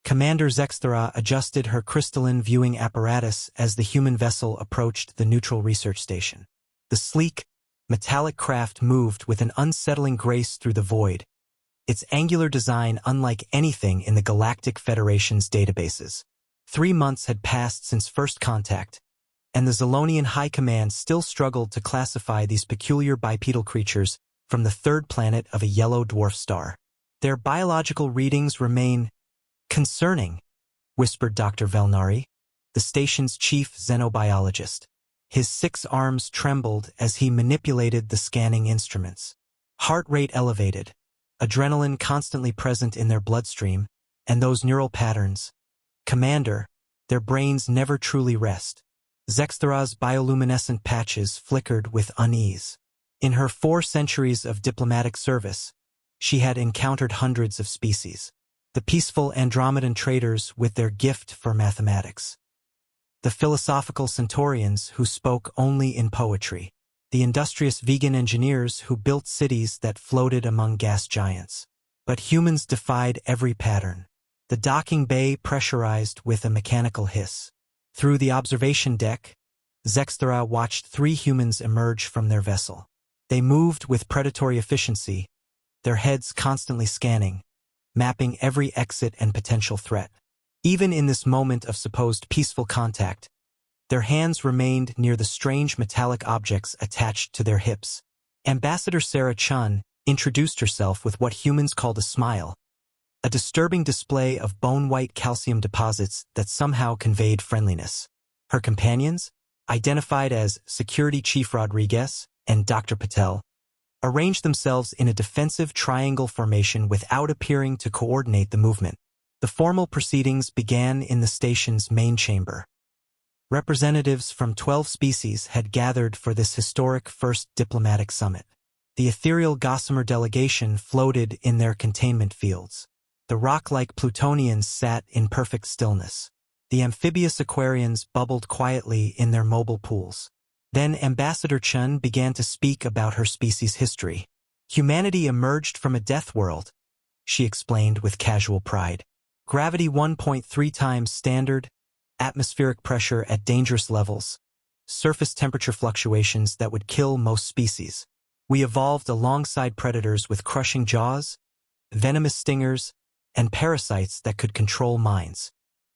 Commander Zexthera adjusted her crystalline viewing apparatus as the human vessel approached the neutral research station. The sleek, metallic craft moved with an unsettling grace through the void, its angular design unlike anything in the Galactic Federation's databases. 3 months had passed since first contact, and the Zolonian High Command still struggled to classify these peculiar bipedal creatures from the third planet of a yellow dwarf star. Their biological readings remain concerning, whispered Dr. Velnari, the station's chief xenobiologist. His 6 arms trembled as he manipulated the scanning instruments. Heart rate elevated, adrenaline constantly present in their bloodstream, and those neural patterns. Commander, their brains never truly rest. Zexthera's bioluminescent patches flickered with unease. In her 4 centuries of diplomatic service, she had encountered hundreds of species. The peaceful Andromedan traders with their gift for mathematics. The philosophical Centaurians who spoke only in poetry. The industrious vegan engineers who built cities that floated among gas giants. But humans defied every pattern. The docking bay pressurized with a mechanical hiss. Through the observation deck, Zexthera watched 3 humans emerge from their vessel. They moved with predatory efficiency, their heads constantly scanning, mapping every exit and potential threat. Even in this moment of supposed peaceful contact, their hands remained near the strange metallic objects attached to their hips. Ambassador Sarah Chun introduced herself with what humans called a smile, a disturbing display of bone-white calcium deposits that somehow conveyed friendliness. Her companions, identified as Security Chief Rodriguez and Dr. Patel, arranged themselves in a defensive triangle formation without appearing to coordinate the movement. The formal proceedings began in the station's main chamber. Representatives from 12 species had gathered for this historic first diplomatic summit. The ethereal gossamer delegation floated in their containment fields. The rock-like Plutonians sat in perfect stillness. The amphibious Aquarians bubbled quietly in their mobile pools. Then Ambassador Chun began to speak about her species' history. Humanity emerged from a death world, she explained with casual pride. Gravity 1.3 times standard, atmospheric pressure at dangerous levels, surface temperature fluctuations that would kill most species. We evolved alongside predators with crushing jaws, venomous stingers, and parasites that could control minds.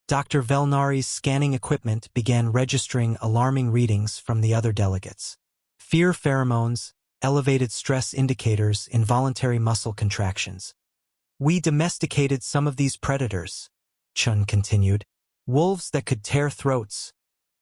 Dr. Velnari's scanning equipment began registering alarming readings from the other delegates. Fear pheromones, elevated stress indicators, involuntary muscle contractions. We domesticated some of these predators, Chun continued. Wolves that could tear throats,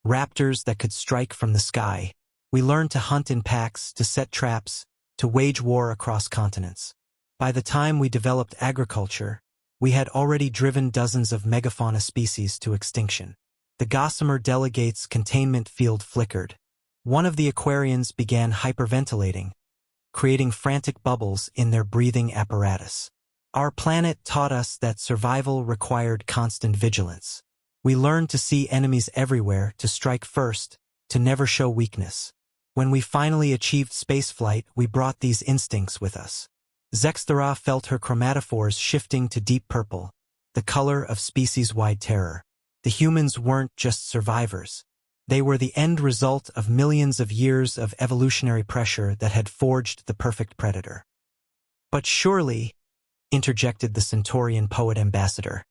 raptors that could strike from the sky. We learned to hunt in packs, to set traps, to wage war across continents. By the time we developed agriculture, we had already driven dozens of megafauna species to extinction. The gossamer delegate's containment field flickered. One of the Aquarians began hyperventilating, creating frantic bubbles in their breathing apparatus. Our planet taught us that survival required constant vigilance. We learned to see enemies everywhere, to strike first, to never show weakness. When we finally achieved spaceflight, we brought these instincts with us. Zexthera felt her chromatophores shifting to deep purple, the color of species-wide terror. The humans weren't just survivors. They were the end result of millions of years of evolutionary pressure that had forged the perfect predator. But surely, interjected the Centaurian poet ambassador,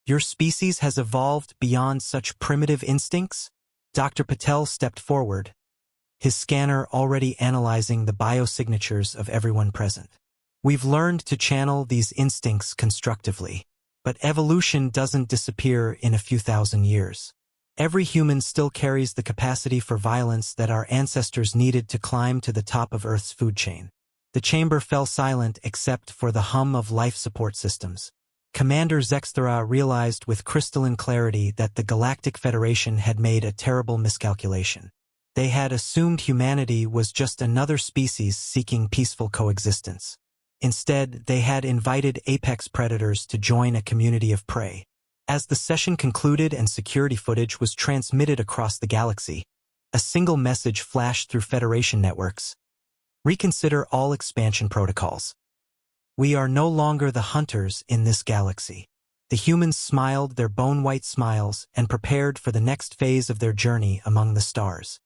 your species has evolved beyond such primitive instincts? Dr. Patel stepped forward, his scanner already analyzing the biosignatures of everyone present. We've learned to channel these instincts constructively, but evolution doesn't disappear in a few thousand years. Every human still carries the capacity for violence that our ancestors needed to climb to the top of Earth's food chain. The chamber fell silent except for the hum of life support systems. Commander Zexthera realized with crystalline clarity that the Galactic Federation had made a terrible miscalculation. They had assumed humanity was just another species seeking peaceful coexistence. Instead, they had invited apex predators to join a community of prey. As the session concluded and security footage was transmitted across the galaxy, a single message flashed through Federation networks. Reconsider all expansion protocols. We are no longer the hunters in this galaxy. The humans smiled their bone-white smiles and prepared for the next phase of their journey among the stars.